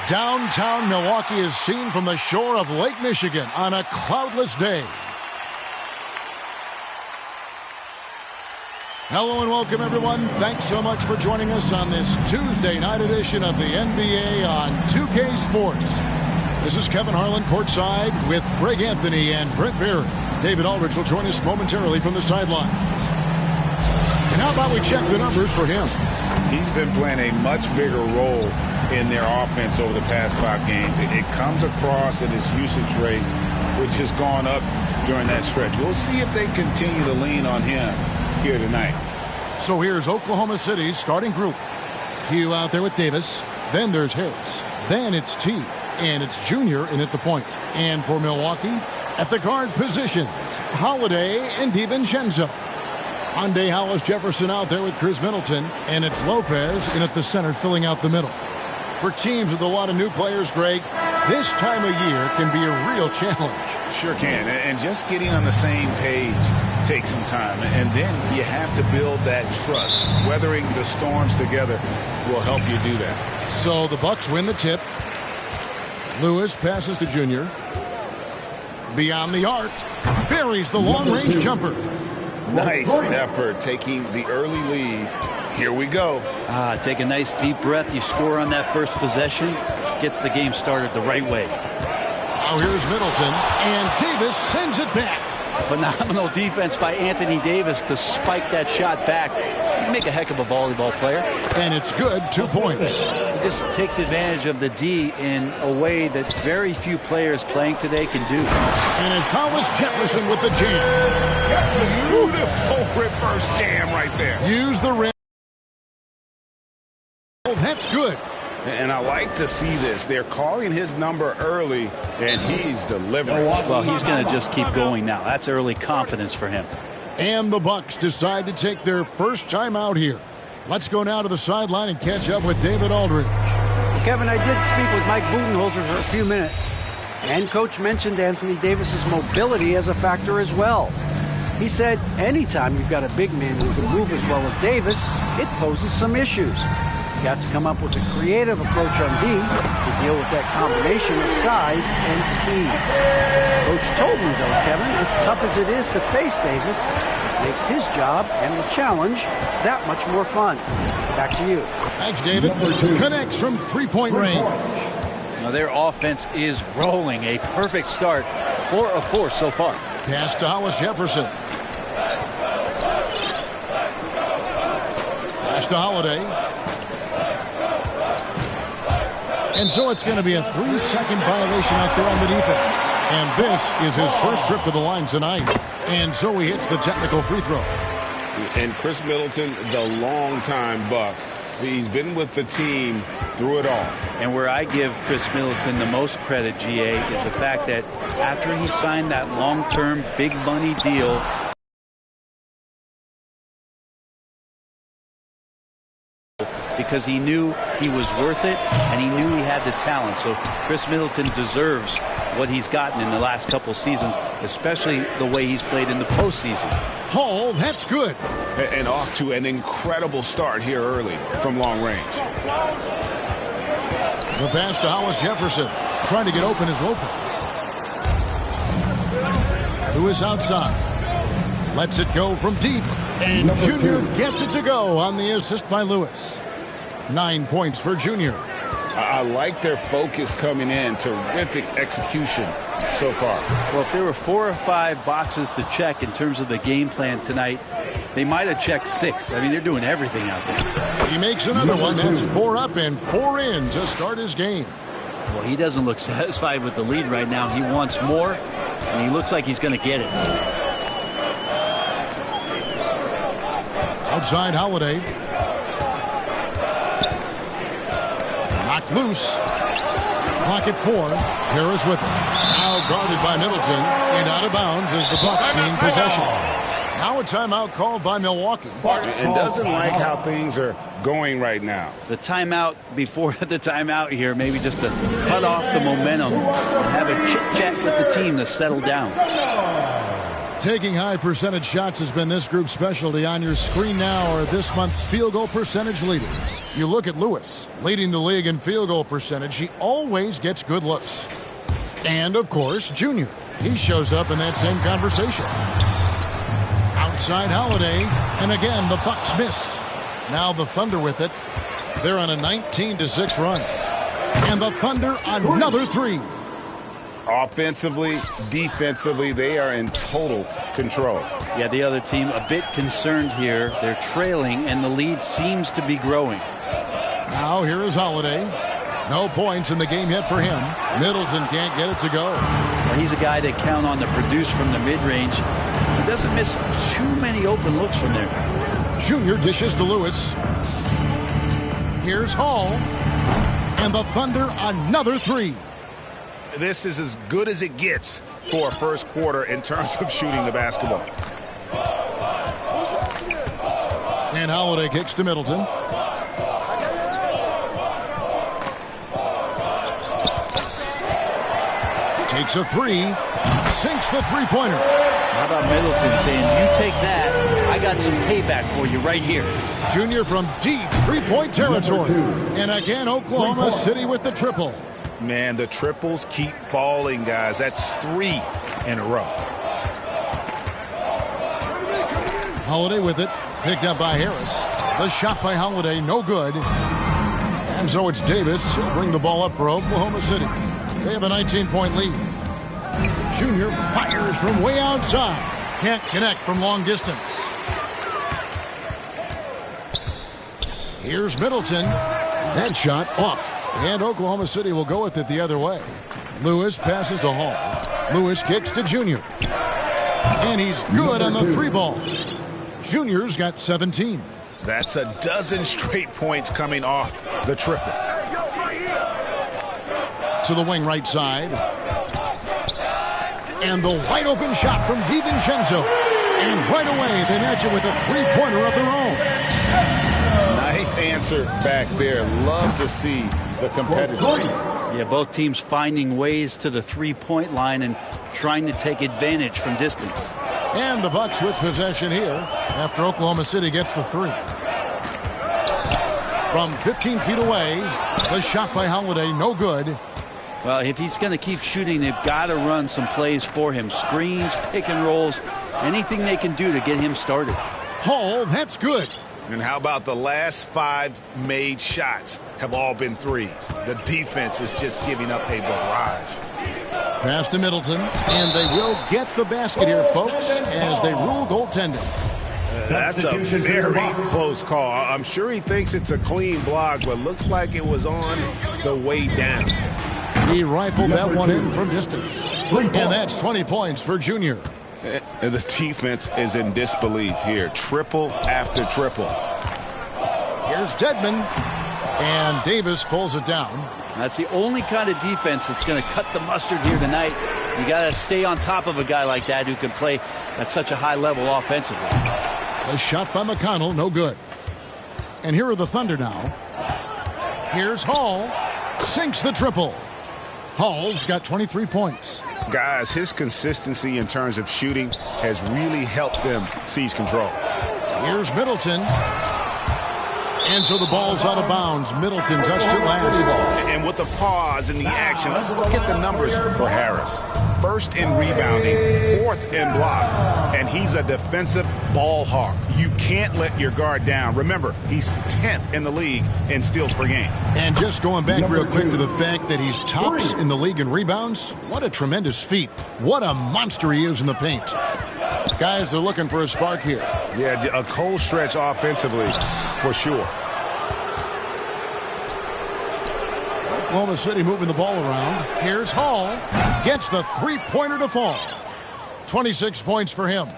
Downtown Milwaukee is seen from the shore of Lake Michigan on a cloudless day. Hello and welcome, everyone. Thanks so much for joining us on this Tuesday night edition of the NBA on 2K Sports. This is Kevin Harlan courtside with Greg Anthony and Brent Barry. David Aldridge will join us momentarily from the sidelines. And how about we check the numbers for him? He's been playing a much bigger role in their offense over the past 5 games. It comes across at his usage rate, which has gone up during that stretch. We'll see if they continue to lean on him here tonight. So here's Oklahoma City's starting group. Q out there with Davis. Then there's Harris. Then it's T. And it's Junior in at the point. And for Milwaukee, at the guard positions, Holiday and DiVincenzo. Hyundai Hollis Jefferson out there with Chris Middleton. And it's Lopez in at the center filling out the middle. For teams with a lot of new players, Greg, this time of year can be a real challenge. Sure can. And just getting on the same page takes some time. And then you have to build that trust. Weathering the storms together will help you do that. So the Bucks win the tip. Lewis passes to Junior. Beyond the arc. Buries the long-range jumper. Nice effort taking the early lead. Here we go. Take a nice deep breath. You score on that first possession. Gets the game started the right way. Now here's Middleton. And Davis sends it back. Phenomenal defense by Anthony Davis to spike that shot back. You make a heck of a volleyball player. And it's good. 2 points. He just takes advantage of the D in a way that very few players playing today can do. And it's Hollis Jefferson with the jam. Beautiful reverse jam right there. Use the rim. That's good. And I like to see this. They're calling his number early, and he's delivering. Well, he's going to just keep going now. That's early confidence for him. And the Bucks decide to take their first time out here. Let's go now to the sideline and catch up with David Aldridge. Well, Kevin, I did speak with Mike Budenholzer for a few minutes. And Coach mentioned Anthony Davis's mobility as a factor as well. He said anytime you've got a big man who can move as well as Davis, it poses some issues. You got to come up with a creative approach on D to deal with that combination of size and speed. Coach told me, though, Kevin, as tough as it is to face Davis, it makes his job and the challenge that much more fun. Back to you. Thanks, David. Connects from three-point range. Now their offense is rolling. A perfect start. 4 of 4 so far. Pass to Hollis Jefferson. Pass to Holiday. And so it's going to be a 3-second violation out there on the defense. And this is his first trip to the line tonight. And so he hits the technical free throw. And Chris Middleton, the longtime Buck. He's been with the team through it all. And where I give Chris Middleton the most credit, GA, is the fact that after he signed that long-term big money deal, because he knew he was worth it and he knew he had the talent. So Chris Middleton deserves what he's gotten in the last couple seasons, especially the way he's played in the postseason. Hall, that's good. And off to an incredible start here early from long range. The pass to Hollis Jefferson. Trying to get open is Lopez. Lewis outside. Lets it go from deep. And Junior gets it to go on the assist by Lewis. 9 points for Junior. I like their focus coming in. Terrific execution so far. Well, if there were 4 or 5 boxes to check in terms of the game plan tonight, they might have checked 6. I mean, they're doing everything out there. He makes another one. That's 4 up and 4 in to start his game. Well, he doesn't look satisfied with the lead right now. He wants more, and he looks like he's going to get it. Outside Holiday. Knocked loose. Clock at 4. Harris with it. Now guarded by Middleton. And out of bounds as the Bucks gain possession. Now a timeout called by Milwaukee. And doesn't like how things are going right now. The timeout before the timeout here, maybe just to cut off the momentum and have a chit-chat with the team to settle down. Taking high percentage shots has been this group's specialty. On your screen now are this month's field goal percentage leaders. You look at Lewis, leading the league in field goal percentage. He always gets good looks. And, of course, Junior. He shows up in that same conversation. Outside Holiday, and again, the Bucks miss. Now the Thunder with it. They're on a 19-6 run. And the Thunder, another three. Offensively, defensively, they are in total control. Yeah, the other team a bit concerned here. They're trailing, and the lead seems to be growing. Now here is Holiday. No points in the game yet for him. Middleton can't get it to go. Well, he's a guy they count on to produce from the mid-range. He doesn't miss too many open looks from there. Junior dishes to Lewis. Here's Hall. And the Thunder, another three. This is as good as it gets for a first quarter in terms of shooting the basketball. And Holiday kicks to Middleton. Takes a three. Sinks the three-pointer. How about Middleton saying, you take that, I got some payback for you right here. Junior from deep three-point territory. And again, Oklahoma City with the triple. Man, the triples keep falling, guys. That's 3 in a row. Holiday with it. Picked up by Harris. The shot by Holiday, no good. And so it's Davis. He'll bring the ball up for Oklahoma City. They have a 19-point lead. Junior fires from way outside. Can't connect from long distance. Here's Middleton. That shot off. And Oklahoma City will go with it the other way. Lewis passes to Hall. Lewis kicks to Junior. And he's good on the three ball. Junior's got 17. That's a dozen straight points coming off the triple. To the wing right side. And the wide open shot from DiVincenzo. And right away they match it with a three-pointer of their own. Nice answer back there. Love to see the competitiveness. Yeah, both teams finding ways to the three-point line and trying to take advantage from distance. And the Bucks with possession here after Oklahoma City gets the three. From 15 feet away, the shot by Holiday, no good. Well, if he's going to keep shooting, they've got to run some plays for him. Screens, pick and rolls, anything they can do to get him started. Hall, that's good. And how about the last 5 made shots have all been threes? The defense is just giving up a barrage. Pass to Middleton, and they will get the basket here, folks, as they rule goaltending. That's a very close call. I'm sure he thinks it's a clean block, but looks like it was on the way down. He rifled that one in from distance. And that's 20 points for Junior. The defense is in disbelief here. Triple after triple. Here's Dedmon. And Davis pulls it down. That's the only kind of defense that's going to cut the mustard here tonight. You got to stay on top of a guy like that who can play at such a high level offensively. A shot by McConnell, no good. And here are the Thunder now. Here's Hall. Sinks the triple. Hall's got 23 points. Guys, his consistency in terms of shooting has really helped them seize control. Here's Middleton. And so the ball's out of bounds. Middleton touched it last. And with the pause in the action, let's look at the numbers for Harris. First in rebounding, 4th in blocks, and he's a defensive ball hawk. You can't let your guard down. Remember, he's 10th in the league in steals per game. And just going back real quick to the fact that he's tops in the league in rebounds, what a tremendous feat. What a monster he is in the paint. Guys, they're looking for a spark here. Yeah, a cold stretch offensively for sure. Oklahoma City moving the ball around. Here's Hall. Gets the three-pointer to fall. 26 points for him.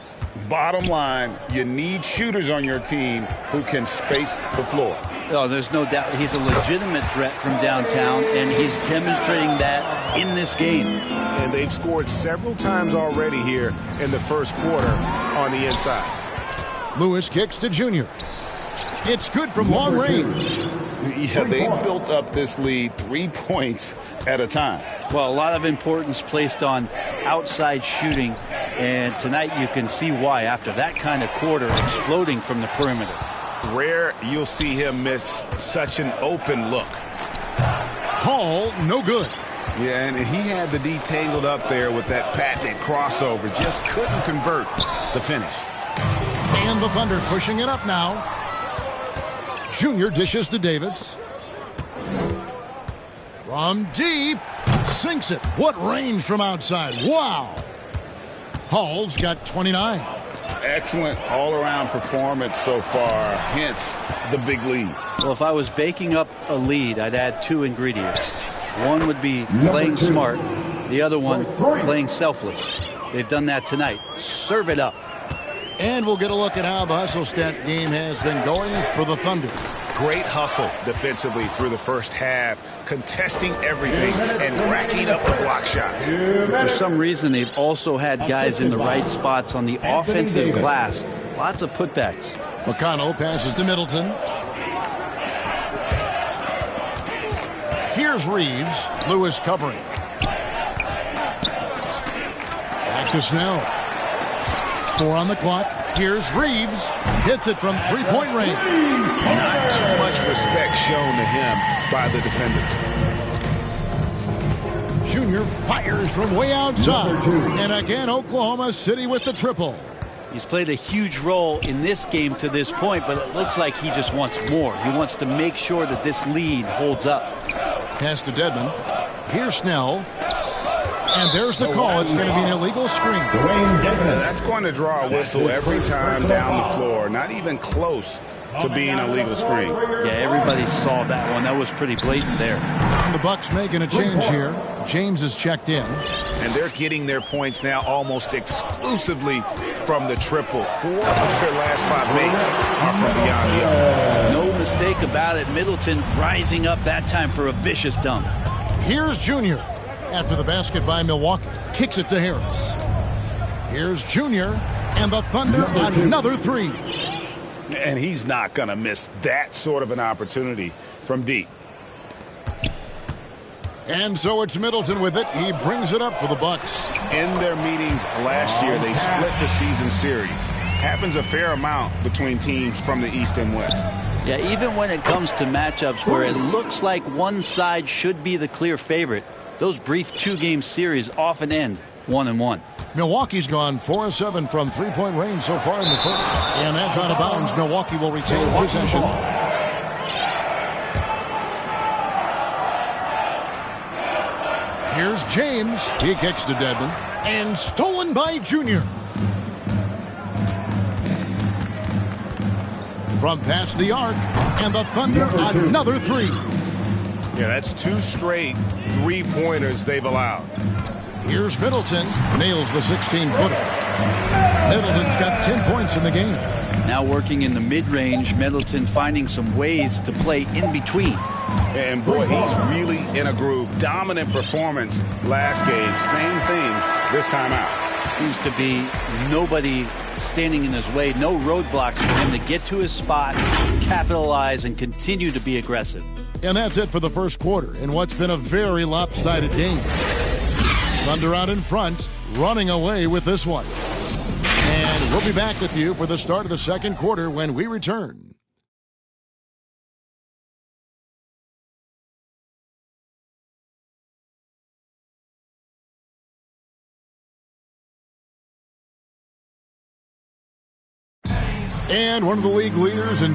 Bottom line, you need shooters on your team who can space the floor. Oh, there's no doubt he's a legitimate threat from downtown, and he's demonstrating that in this game. And they've scored several times already here in the first quarter on the inside. Lewis kicks to Junior. It's good from long range. Yeah, they built up this lead 3 points at a time. Well, a lot of importance placed on outside shooting And tonight you can see why after that kind of quarter exploding from the perimeter. Rare you'll see him miss such an open look. Hall, no good. Yeah, and he had the D tangled up there with that patented crossover. Just couldn't convert the finish. And the Thunder pushing it up now. Junior dishes to Davis. From deep, sinks it. What range from outside. Wow. Hall's got 29. Excellent all-around performance so far, hence the big lead. Well, if I was baking up a lead, I'd add 2 ingredients. One would be playing smart. The other one, playing selfless. They've done that tonight. Serve it up. And we'll get a look at how the hustle stat game has been going for the Thunder. Great hustle defensively through the first half, contesting everything and racking up the block shots. For some reason, they've also had guys in the right spots on the offensive glass. Lots of putbacks. McConnell passes to Middleton. Here's Reeves. Lewis covering. Back to Snell. 4 on the clock. Here's Reeves. Hits it from three-point range. Not too much respect shown to him by the defenders. Junior fires from way outside. And again, Oklahoma City with the triple. He's played a huge role in this game to this point, but it looks like he just wants more. He wants to make sure that this lead holds up. Pass to Dedmon. Here's Snell. And there's the call. It's going to be an illegal screen. That's going to draw a whistle every time down the floor. Not even close to being a legal screen. Yeah, everybody saw that one. That was pretty blatant there. And the Bucks making a change here. James is checked in. And they're getting their points now almost exclusively from the triple. 4 of their last 5 makes are from beyond the arc. No mistake about it. Middleton rising up that time for a vicious dunk. Here's Junior. After the basket by Milwaukee. Kicks it to Harris. Here's Junior. And the Thunder another 3. And he's not going to miss that sort of an opportunity from deep. And so it's Middleton with it. He brings it up for the Bucks. In their meetings last year, they split the season series. Happens a fair amount between teams from the East and West. Yeah, even when it comes to matchups where it looks like one side should be the clear favorite, those brief 2-game series often end 1-1. Milwaukee's gone 4 of 7 from three-point range so far in the first. And that's out of bounds. Milwaukee will retain possession. Here's James. He kicks to Dedmon. And stolen by Junior. From past the arc. And the Thunder another 3. Yeah, that's 2 straight 3-pointers they've allowed. Here's Middleton. Nails the 16-footer. Middleton's got 10 points in the game. Now working in the mid-range, Middleton finding some ways to play in between. And boy, he's really in a groove. Dominant performance last game. Same thing this time out. Seems to be nobody standing in his way. No roadblocks for him to get to his spot, capitalize, and continue to be aggressive. And that's it for the first quarter in what's been a very lopsided game. Thunder out in front, running away with this one. And we'll be back with you for the start of the second quarter when we return. And one of the league leaders in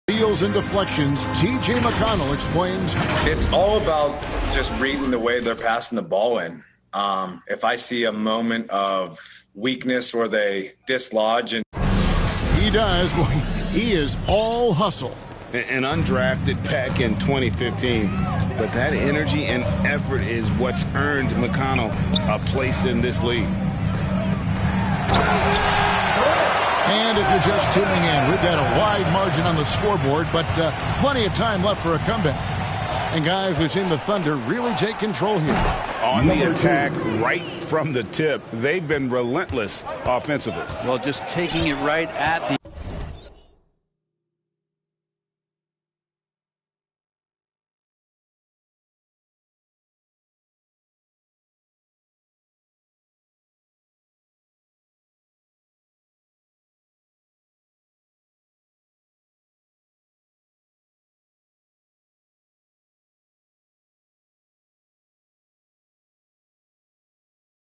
steals and deflections. T.J. McConnell explains. It's all about just reading the way they're passing the ball in. If I see a moment of weakness where they dislodge and He does. Boy, he is all hustle. An undrafted back in 2015. But that energy and effort is what's earned McConnell a place in this league. And if you're just tuning in, we've got a wide margin on the scoreboard, but plenty of time left for a comeback. And guys, we've seen the Thunder really take control here. On the attack right from the tip, they've been relentless offensively. Well, just taking it right at the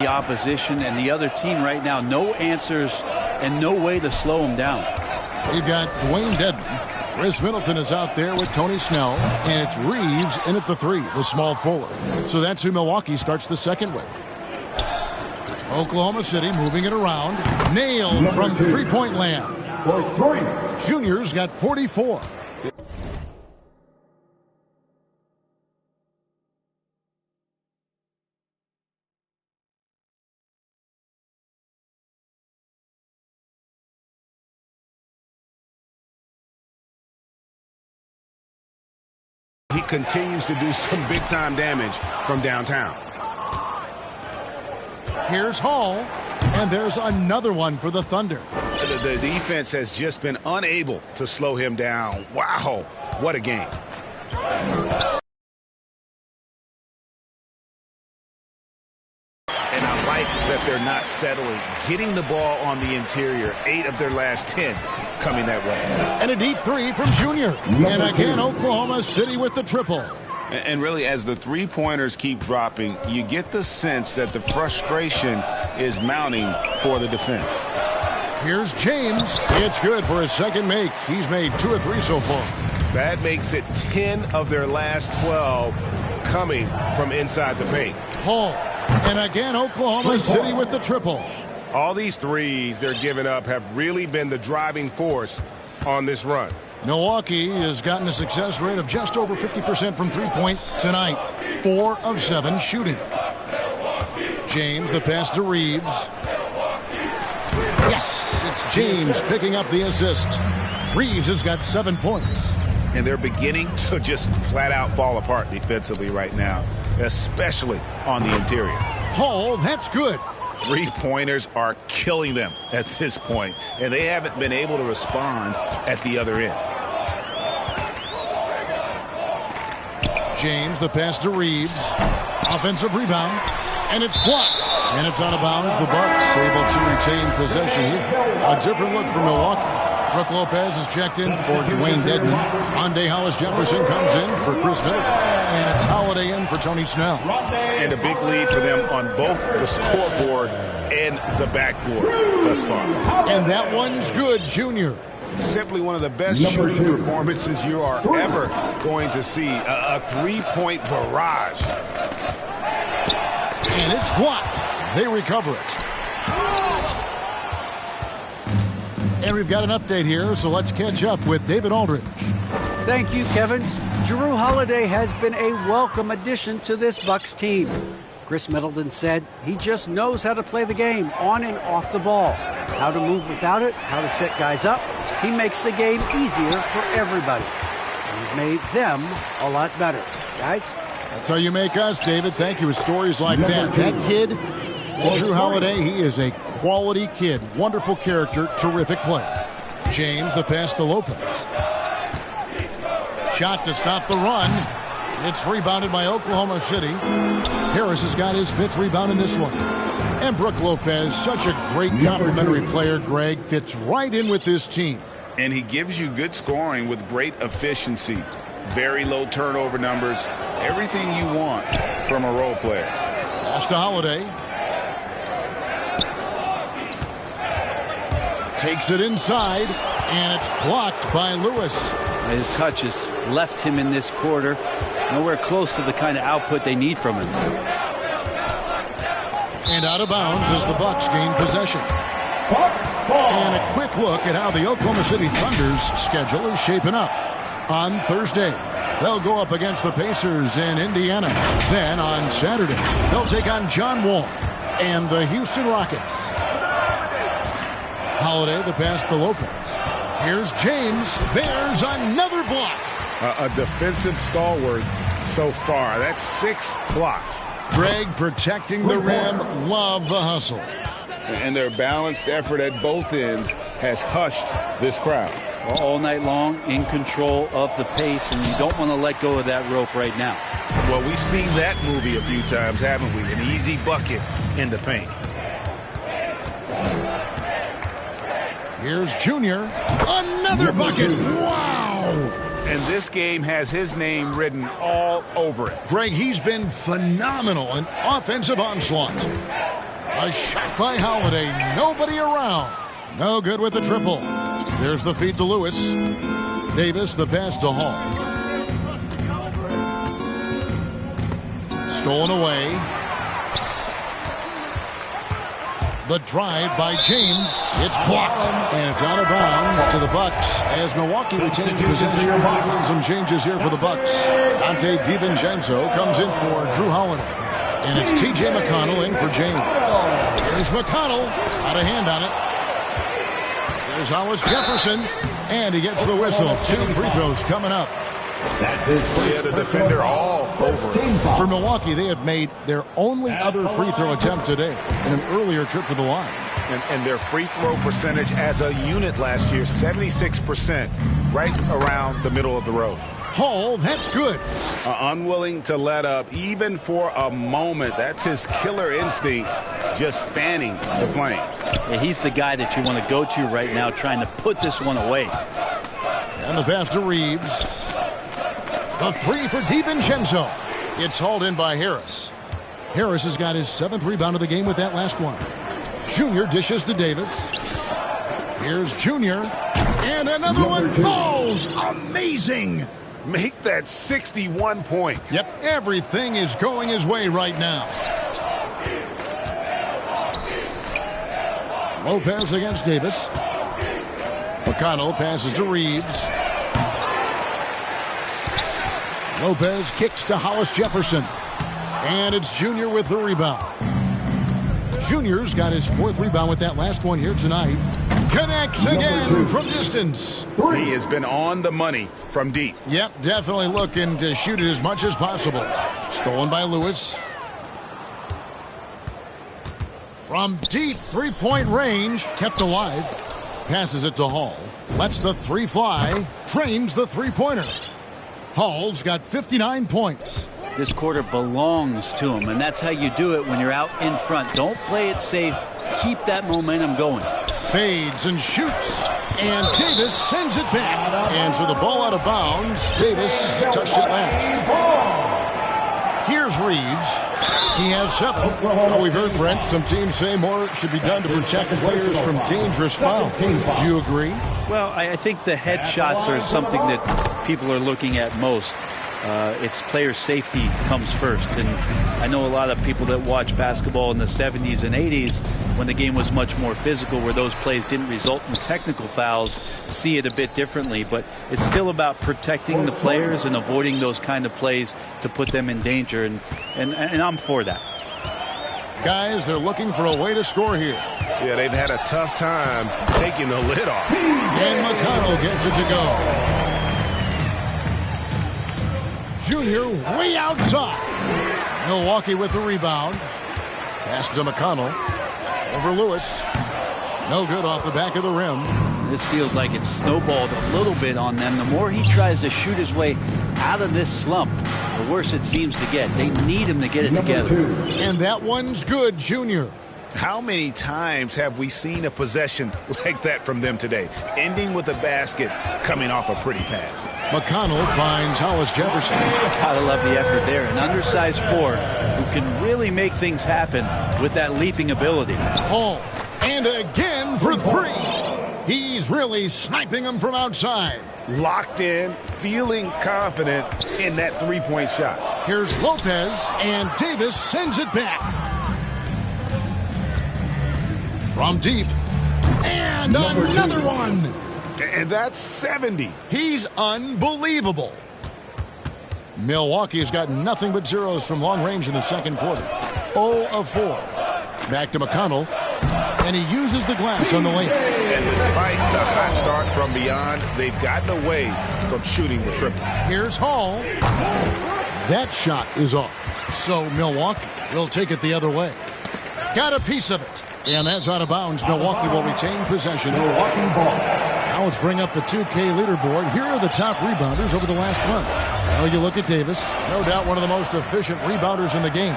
opposition and the other team right now. No answers and no way to slow them down. We've got Dwayne Dedman. Chris Middleton is out there with Tony Snell, and it's Reeves in at the 3, the small forward. So that's who Milwaukee starts the second with. Oklahoma City moving it around. Nailed from three-point land. Junior's got 44. He continues to do some big-time damage from downtown. Here's Hall, and there's another one for the Thunder. The defense has just been unable to slow him down. Wow, what a game. And I like that they're not settling. Getting the ball on the interior, 8 of their last 10 coming that way. And a deep 3 from Junior. And again, Oklahoma City with the triple. And really, as the three-pointers keep dropping, you get the sense that the frustration is mounting for the defense. Here's James. It's good for his second make. He's made 2 of 3 so far. That makes it 10 of their last 12 coming from inside the paint. Hall. And again, Oklahoma City with the triple. All these threes they're giving up have really been the driving force on this run. Milwaukee has gotten a success rate of just over 50% from three-point tonight. 4 of 7 shooting. James, the pass to Reeves. Yes, it's James picking up the assist. Reeves has got 7 points. And they're beginning to just flat-out fall apart defensively right now, especially on the interior. Hall, that's good. Three-pointers are killing them at this point, and they haven't been able to respond at the other end. James, the pass to Reeves. Offensive rebound, and it's blocked. And it's out of bounds. The Bucks able to retain possession here. A different look for Milwaukee. Brook Lopez is checked in for Dwayne Dedman. Monday Hollis Jefferson comes in for Chris Middleton. And it's Holiday in for Tony Snell. And a big lead for them on both the scoreboard and the backboard thus far. And that one's good, Junior. Simply one of the best shooting performances you are ever going to see. A three-point barrage. And it's blocked. They recover it. And we've got an update here, so let's catch up with David Aldridge. Thank you, Kevin. Jrue Holiday has been a welcome addition to this Bucks team. Chris Middleton said he just knows how to play the game on and off the ball, how to move without it, how to set guys up. He makes the game easier for everybody. And he's made them a lot better. Guys? That's how you make us, David. Thank you with stories like that. That kid, Jrue Holiday, he is a quality kid. Wonderful character, terrific play. James, the pass to Lopez. Shot to stop the run. It's rebounded by Oklahoma City. Harris has got his 5th rebound in this one. And Brook Lopez, such a great complimentary player, Greg, fits right in with this team. And he gives you good scoring with great efficiency. Very low turnover numbers. Everything you want from a role player. Pass to Holiday. Takes it inside, and it's blocked by Lewis. His touches left him in this quarter. Nowhere close to the kind of output they need from him. And out of bounds as the Bucks gain possession. And a quick look at how the Oklahoma City Thunder's schedule is shaping up. On Thursday, they'll go up against the Pacers in Indiana. Then on Saturday, they'll take on John Wall and the Houston Rockets. Holiday, the pass to Lopez. Here's James. There's another block. A defensive stalwart so far. That's 6 blocks. Greg protecting the rim. Love the hustle. And their balanced effort at both ends has hushed this crowd. All night long, in control of the pace, and you don't want to let go of that rope right now. Well, we've seen that movie a few times, haven't we? An easy bucket in the paint. Here's Junior. Another bucket. Wow. And this game has his name written all over it. Greg, he's been phenomenal in offensive onslaught. A shot by Holiday. Nobody around. No good with the triple. There's the feed to Lewis. Davis, the pass to Hall. Stolen away. The drive by James. It's blocked. And it's out of bounds to the Bucks as Milwaukee retains possession. Some changes here for the Bucks. Dante DiVincenzo comes in for Drew Holiday. And it's T.J. McConnell in for James. Here's McConnell. Out of hand on it. There's Hollis Jefferson. And he gets the whistle. 2 free throws coming up. That's his first the defender all over. For Milwaukee, they have made their only other free throw attempt today in an earlier trip to the line. And their free throw percentage as a unit last year, 76%, right around the middle of the road. Hall, that's good. Unwilling to let up even for a moment. That's his killer instinct, just fanning the flames. Yeah, he's the guy that you want to go to right now, trying to put this one away. And the pass to Reeves. The 3 for DiVincenzo. It's hauled in by Harris. Harris has got his 7th rebound of the game with that last one. Junior dishes to Davis. Here's Junior. And another one falls. Amazing. Make that 61 points. Yep, everything is going his way right now. Lopez against Davis. McConnell passes to Reeves. Lopez kicks to Hollis Jefferson. And it's Junior with the rebound. Junior's got his 4th rebound with that last one here tonight. Connects again from distance. He has been on the money from deep. Yep, definitely looking to shoot it as much as possible. Stolen by Lewis. From deep 3-point range, kept alive. Passes it to Hall. Lets the 3 fly. Trains the 3-pointer. Hall's got 59 points. This quarter belongs to him, and that's how you do it when you're out in front. Don't play it safe. Keep that momentum going. Fades and shoots. And Davis sends it back. And so the ball out of bounds. Davis touched it last. Here's Reeves. He has 7. Well, we've heard, Brent, some teams say more should be done to protect players from dangerous fouls. Do you agree? Well, I think the head shots are something that people are looking at most. It's player safety comes first. And I know a lot of people that watch basketball in the 70s and 80s when the game was much more physical, where those plays didn't result in technical fouls, see it a bit differently. But it's still about protecting the players and avoiding those kind of plays to put them in danger. And I'm for that. Guys, they're looking for a way to score here. Yeah, they've had a tough time taking the lid off. And McConnell gets it to go. Junior way outside. Milwaukee with the rebound. Pass to McConnell. Over Lewis. No good off the back of the rim. This feels like it's snowballed a little bit on them. The more he tries to shoot his way out of this slump, the worse it seems to get. They need him to get it together. And that one's good, Junior. How many times have we seen a possession like that from them today, ending with a basket coming off a pretty pass? McConnell finds Hollis Jefferson. Gotta love the effort there. An undersized forward who can really make things happen with that leaping ability. Hall. And again for 3. He's really sniping them from outside. Locked in, feeling confident in that 3-point shot. Here's Lopez, and Davis sends it back. From deep. And another one. And that's 70. He's unbelievable. Milwaukee's got nothing but zeros from long range in the second quarter. 0 of 4. Back to McConnell. And he uses the glass on the lane. And despite the hot start from beyond, they've gotten away from shooting the triple. Here's Hall. That shot is off. So Milwaukee will take it the other way. Got a piece of it. And that's out of bounds. Milwaukee will retain possession. Milwaukee ball. Now let's bring up the 2K leaderboard. Here are the top rebounders over the last month. Now you look at Davis. No doubt one of the most efficient rebounders in the game.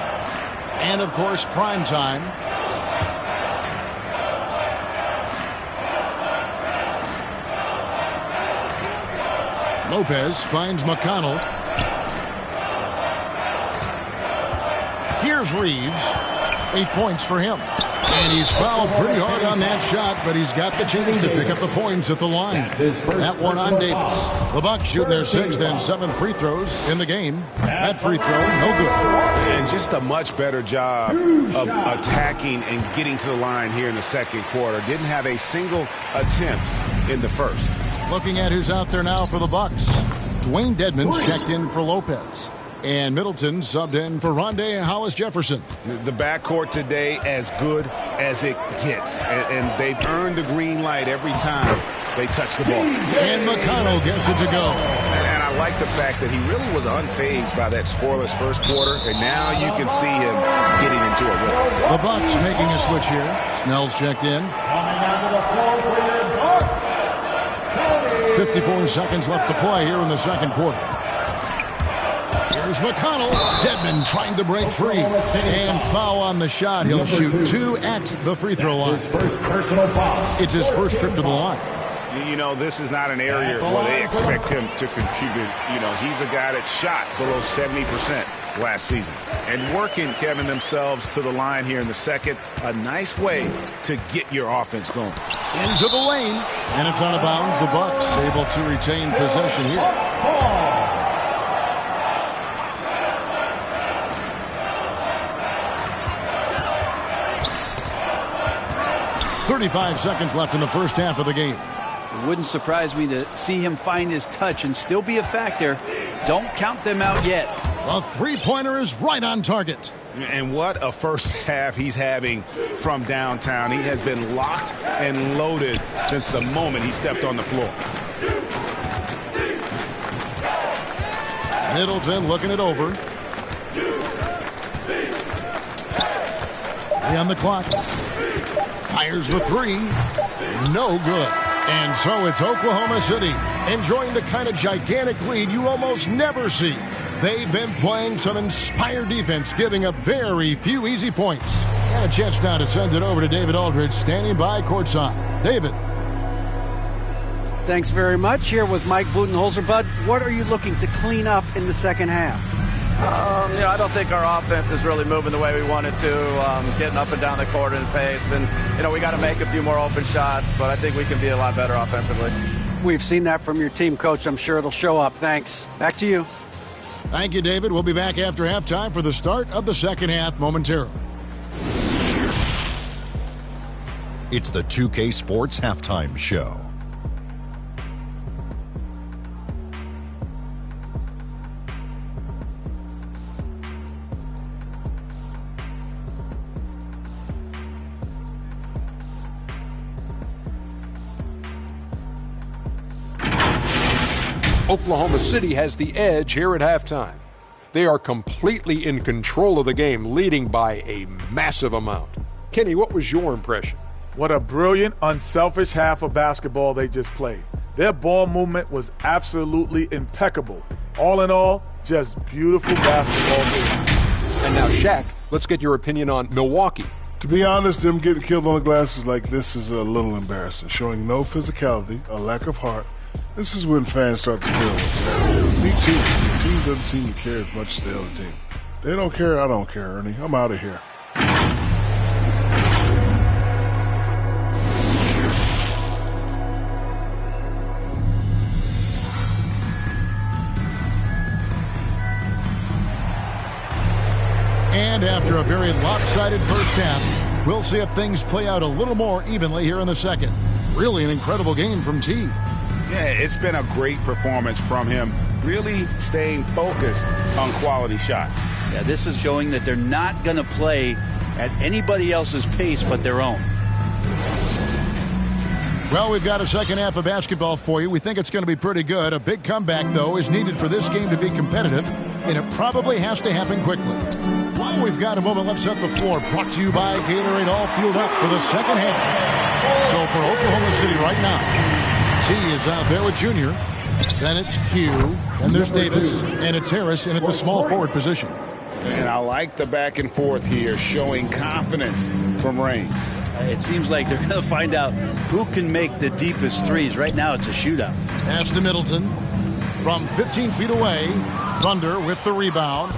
And, of course, prime time. Lopez finds McConnell. Here's Reeves. 8 points for him. And he's fouled pretty hard on that shot, but he's got the chance to pick up the points at the line. That one on Davis. The Bucks shooting their 6th and 7th free throws in the game. That free throw, no good. And just a much better job of attacking and getting to the line here in the second quarter. Didn't have a single attempt in the first. Looking at who's out there now for the Bucks. Dwayne Dedmon's checked in for Lopez. And Middleton subbed in for Rondé Hollis-Jefferson. The backcourt today as good as it gets. And they've earned the green light every time they touch the ball. And McConnell gets it to go. And I like the fact that he really was unfazed by that scoreless first quarter. And now you can see him getting into a rhythm. The Bucks making a switch here. Snell's checked in. 54 seconds left to play here in the second quarter. Here's McConnell. Dedmon trying to break free. And foul on the shot. He'll shoot 2 at the free throw line. It's his first trip to the line. You know, this is not an area where they expect him to contribute. You know, he's a guy that shot below 70% last season. And working, Kevin, themselves to the line here in the second. A nice way to get your offense going. Into the lane. And it's out of bounds. The Bucks able to retain possession here. 35 seconds left in the first half of the game. It wouldn't surprise me to see him find his touch and still be a factor. Don't count them out yet. A three-pointer is right on target. And what a first half he's having from downtown. He has been locked and loaded since the moment he stepped on the floor. Middleton looking it over. 3 on the clock. Fires the 3. No good. And so it's Oklahoma City enjoying the kind of gigantic lead you almost never see. They've been playing some inspired defense, giving up very few easy points. And a chance now to send it over to David Aldridge, standing by courtside. David. Thanks very much. Here with Mike Budenholzer. Bud, what are you looking to clean up in the second half? I don't think our offense is really moving the way we wanted to, getting up and down the court in pace. And, we got to make a few more open shots, but I think we can be a lot better offensively. We've seen that from your team, Coach. I'm sure it'll show up. Thanks. Back to you. Thank you, David. We'll be back after halftime for the start of the second half momentarily. It's the 2K Sports Halftime Show. Oklahoma City has the edge here at halftime. They are completely in control of the game, leading by a massive amount. Kenny, what was your impression? What a brilliant, unselfish half of basketball they just played. Their ball movement was absolutely impeccable. All in all, just beautiful basketball movement. And now, Shaq, let's get your opinion on Milwaukee. To be honest, them getting killed on the glasses like this is a little embarrassing, showing no physicality, a lack of heart. This is when fans start to feel it. Me too. The team doesn't seem to care as much as the other team. They don't care, I don't care, Ernie. I'm out of here. And after a very lopsided first half, we'll see if things play out a little more evenly here in the second. Really an incredible game from T. Yeah, it's been a great performance from him, really staying focused on quality shots. Yeah, this is showing that they're not going to play at anybody else's pace but their own. Well, we've got a second half of basketball for you. We think it's going to be pretty good. A big comeback, though, is needed for this game to be competitive, and it probably has to happen quickly. While we've got a moment, let's set the floor. Brought to you by Gatorade, all fueled up for the second half. So for Oklahoma City right now, T is out there with Junior. Then it's Q. Then there's Davis, and it's Harris in at the small forward position. And I like the back and forth here, showing confidence from range. It seems like they're going to find out who can make the deepest threes. Right now, it's a shootout. Pass to Middleton from 15 feet away. Thunder with the rebound.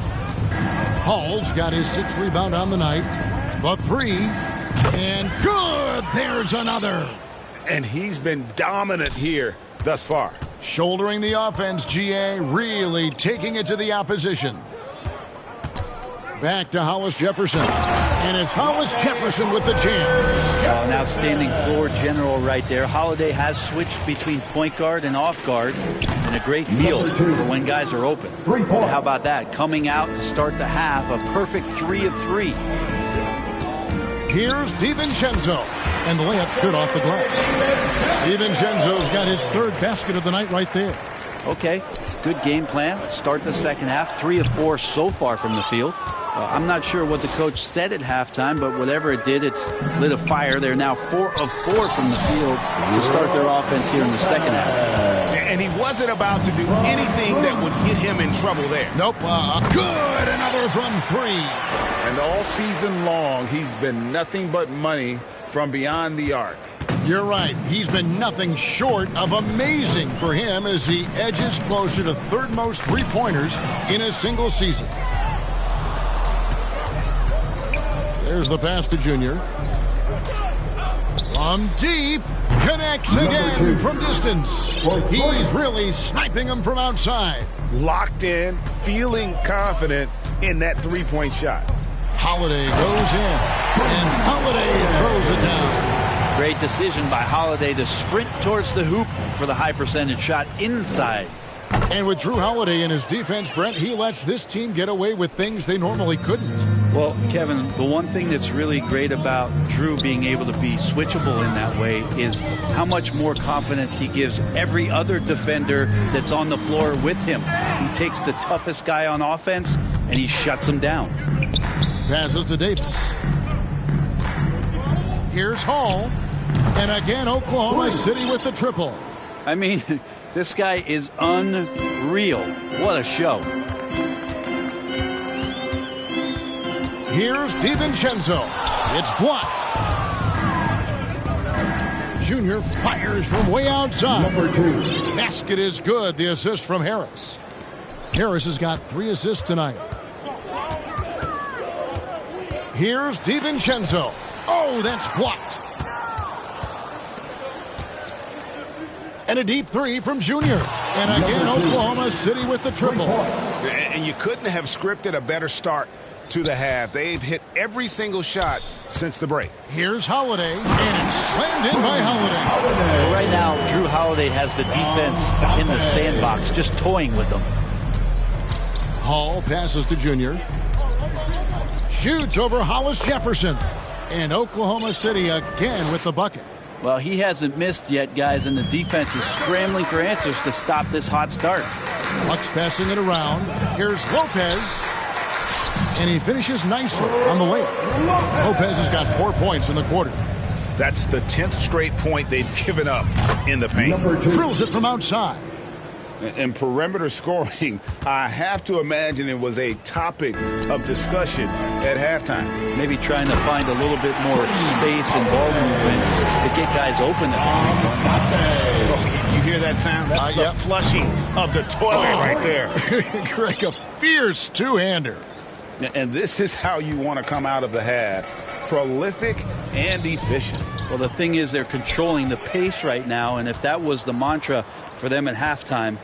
Hall's got his 6th rebound on the night. The 3, and good! There's another. And he's been dominant here thus far. Shouldering the offense, GA really taking it to the opposition. Back to Hollis Jefferson. And it's Hollis Jefferson with the jam. An outstanding floor general right there. Holiday has switched between point guard and off guard. And a great feel for when guys are open. And how about that? Coming out to start the half, a perfect 3 of 3. Here's DiVincenzo. And the layup's good off the glass. DiVincenzo's got his 3rd basket of the night right there. Okay, good game plan. Start the second half. 3 of 4 so far from the field. I'm not sure what the coach said at halftime, but whatever it did, it's lit a fire. They're now 4 of 4 from the field to start their offense here in the second half. And he wasn't about to do anything that would get him in trouble there. Nope. Good. Another from 3. And all season long, he's been nothing but money from beyond the arc. You're right. He's been nothing short of amazing for him as he edges closer to 3rd most 3-pointers in a single season. There's the pass to Junior. From deep, connects again from distance. He's really sniping them from outside. Locked in, feeling confident in that 3-point shot. Holiday goes in, and Holiday throws it down. Great decision by Holiday to sprint towards the hoop for the high percentage shot inside. And with Drew Holiday in his defense, Brent, he lets this team get away with things they normally couldn't. Well, Kevin, the one thing that's really great about Drew being able to be switchable in that way is how much more confidence he gives every other defender that's on the floor with him. He takes the toughest guy on offense, and he shuts him down. Passes to Davis. Here's Hall. And again, Oklahoma City with the triple. I mean, this guy is unreal. What a show. Here's DiVincenzo. It's blocked. Junior fires from way outside. Number 2. Basket is good. The assist from Harris. Harris has got 3 assists tonight. Here's DiVincenzo. Oh, that's blocked. And a deep 3 from Junior. And again, Oklahoma City with the triple. And you couldn't have scripted a better start to the half. They've hit every single shot since the break. Here's Holiday, and it's slammed in by Holiday. Well, right now, Drew Holiday has the defense in the sandbox, just toying with them. Hall passes to Junior. Shoots over Hollis Jefferson. And Oklahoma City again with the bucket. Well, he hasn't missed yet, guys, and the defense is scrambling for answers to stop this hot start. Bucks passing it around. Here's Lopez. And he finishes nicely on the layup. Lopez has got 4 points in the quarter. That's the 10th straight point they've given up in the paint. Drills it from outside. And perimeter scoring, I have to imagine it was a topic of discussion at halftime. Maybe trying to find a little bit more space and ball movement to get guys open at You hear that sound? That's the flushing of the toilet right there. Greg, a fierce two-hander. And this is how you want to come out of the half. Prolific and efficient. Well, the thing is they're controlling the pace right now, and if that was the mantra for them at halftime,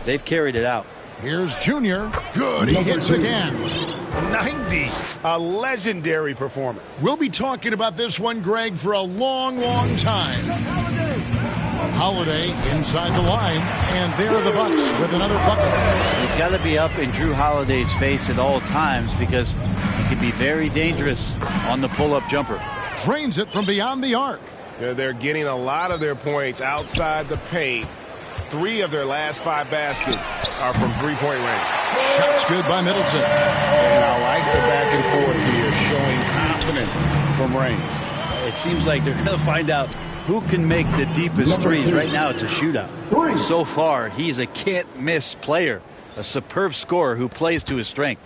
they've carried it out. Here's Junior. Good. He hits again. 90. A legendary performance. We'll be talking about this one, Greg, for a long, long time. Holiday inside the line, and there are the Bucks with another bucket. You've got to be up in Drew Holiday's face at all times because he can be very dangerous on the pull-up jumper. Drains it from beyond the arc. They're getting a lot of their points outside the paint. 3 of their last 5 baskets are from three-point range. Shots good by Middleton. And I like the back and forth here, showing confidence from range. It seems like they're going to find out who can make the deepest threes. Right now, it's a shootout. So far, he's a can't-miss player, a superb scorer who plays to his strength.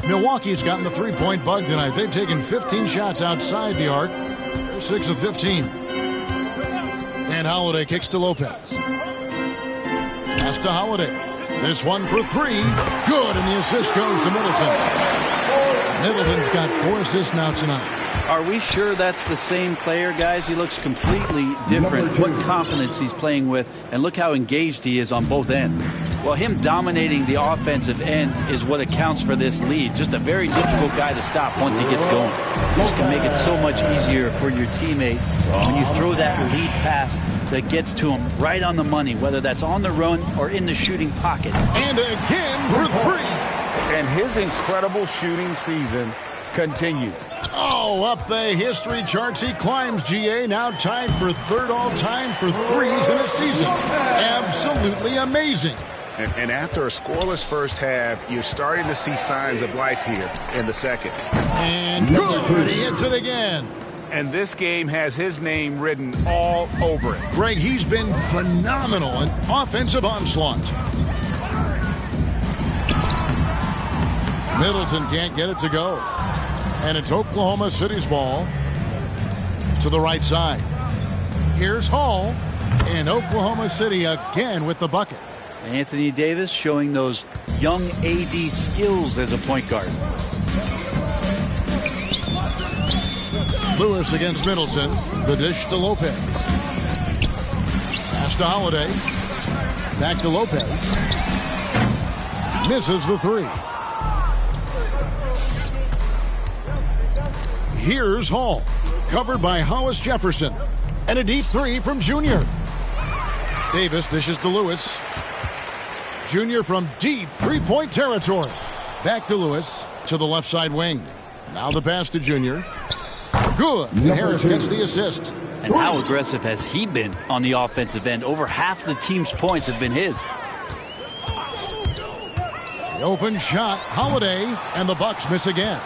Milwaukee's gotten the three-point bug tonight. They've taken 15 shots outside the arc. They're 6 of 15. And Holiday kicks to Lopez. Pass to Holiday. This one for 3. Good, and the assist goes to Middleton. Middleton's got 4 assists now tonight. Are we sure that's the same player, guys? He looks completely different. What confidence he's playing with, and look how engaged he is on both ends. Well, him dominating the offensive end is what accounts for this lead. Just a very difficult guy to stop once he gets going. Just can make it so much easier for your teammate when you throw that lead pass that gets to him right on the money, whether that's on the run or in the shooting pocket. And again for 3. And his incredible shooting season continued. Oh, up the history charts he climbs, GA, now tied for 3rd all-time for threes in a season. Absolutely amazing. And after a scoreless first half, you're starting to see signs of life here in the second. And good, he hits it again. And this game has his name written all over it. Greg, he's been phenomenal in offensive onslaught. Middleton can't get it to go. And it's Oklahoma City's ball to the right side. Here's Hall, and Oklahoma City again with the bucket. Anthony Davis showing those young AD skills as a point guard. Lewis against Middleton. The dish to Lopez. Pass to Holiday. Back to Lopez. Misses the 3. Here's Hall, covered by Hollis Jefferson, and a deep 3 from Junior. Davis dishes to Lewis. Junior from deep three-point territory. Back to Lewis, to the left side wing. Now the pass to Junior. Good, and Harris gets the assist. And how aggressive has he been on the offensive end? Over half the team's points have been his. The open shot, Holiday, and the Bucks miss again.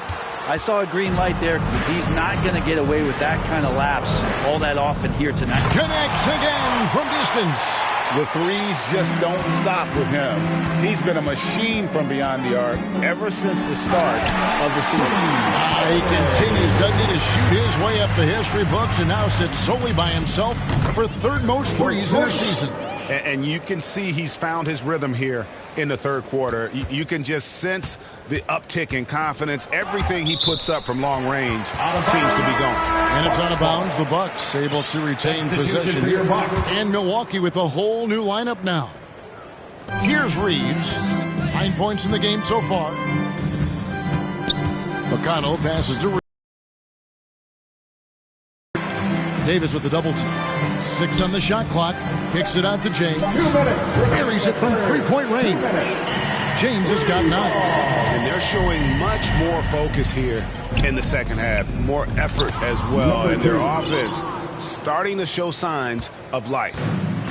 I saw a green light there. He's not going to get away with that kind of lapse all that often here tonight. Connects again from distance. The threes just don't stop with him. He's been a machine from beyond the arc ever since the start of the season. He continues, doesn't he, to shoot his way up the history books and now sits solely by himself for 3rd most threes in a season. And you can see he's found his rhythm here in the 3rd quarter. You can just sense the uptick in confidence. Everything he puts up from long range seems to be going. And it's out of bounds. The Bucks able to retain possession here. And Milwaukee with a whole new lineup now. Here's Reeves. 9 points in the game so far. McConnell passes to Reeves. Davis with the double team. 6 on the shot clock. Kicks it out to James. Buries it from three-point range. James has got 9. And they're showing much more focus here in the second half. More effort as well. And their offense starting to show signs of life.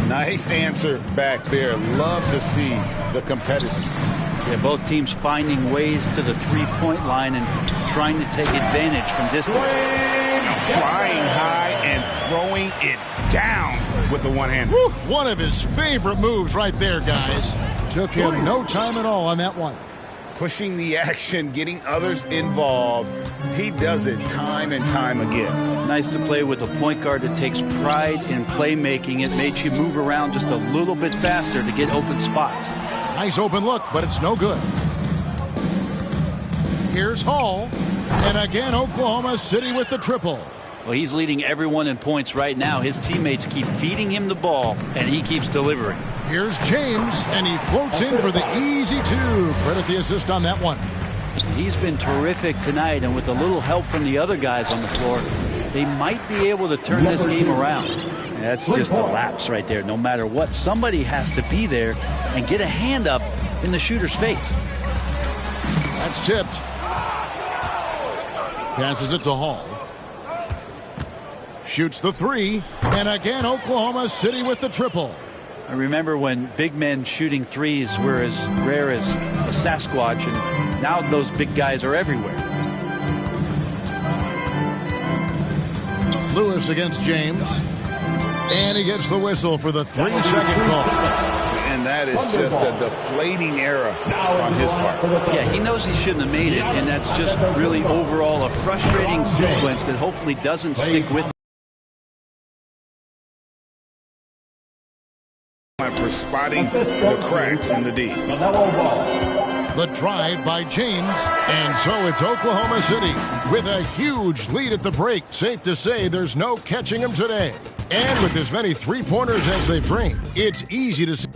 Nice answer back there. Love to see the competitive. Yeah, both teams finding ways to the three-point line and trying to take advantage from distance. Flying high and throwing it down with the one hand. One of his favorite moves right there, guys. Took him no time at all on that one. Pushing the action, getting others involved. He does it time and time again. Nice to play with a point guard that takes pride in playmaking. It makes you move around just a little bit faster to get open spots. Nice open look, but it's no good. Here's Hall. And again, Oklahoma City with the triple. Well, he's leading everyone in points right now. His teammates keep feeding him the ball, and he keeps delivering. Here's James, and he floats in for the easy 2. Credit the assist on that one. He's been terrific tonight, and with a little help from the other guys on the floor, they might be able to turn this game around. And that's just a lapse right there. No matter what, somebody has to be there and get a hand up in the shooter's face. That's tipped. Passes it to Hall. Shoots the three. And again, Oklahoma City with the triple. I remember when big men shooting threes were as rare as a Sasquatch, and now those big guys are everywhere. Lewis against James. And he gets the whistle for the 3-second call. And that is just a deflating error on his part. Yeah, he knows he shouldn't have made it, and that's just really overall a frustrating sequence that hopefully doesn't stick with him. For spotting the cracks in the D. The drive by James, and so it's Oklahoma City with a huge lead at the break. Safe to say there's no catching them today. And with as many three-pointers as they bring, it's easy to see.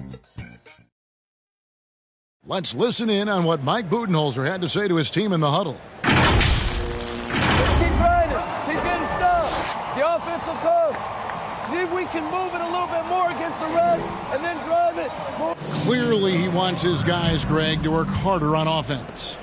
Let's listen in on what Mike Budenholzer had to say to his team in the huddle. Keep grinding. Keep getting stuff. The offense will come. See if we can move it a little bit more against the Reds and then drive it more. Clearly, he wants his guys, Greg, to work harder on offense.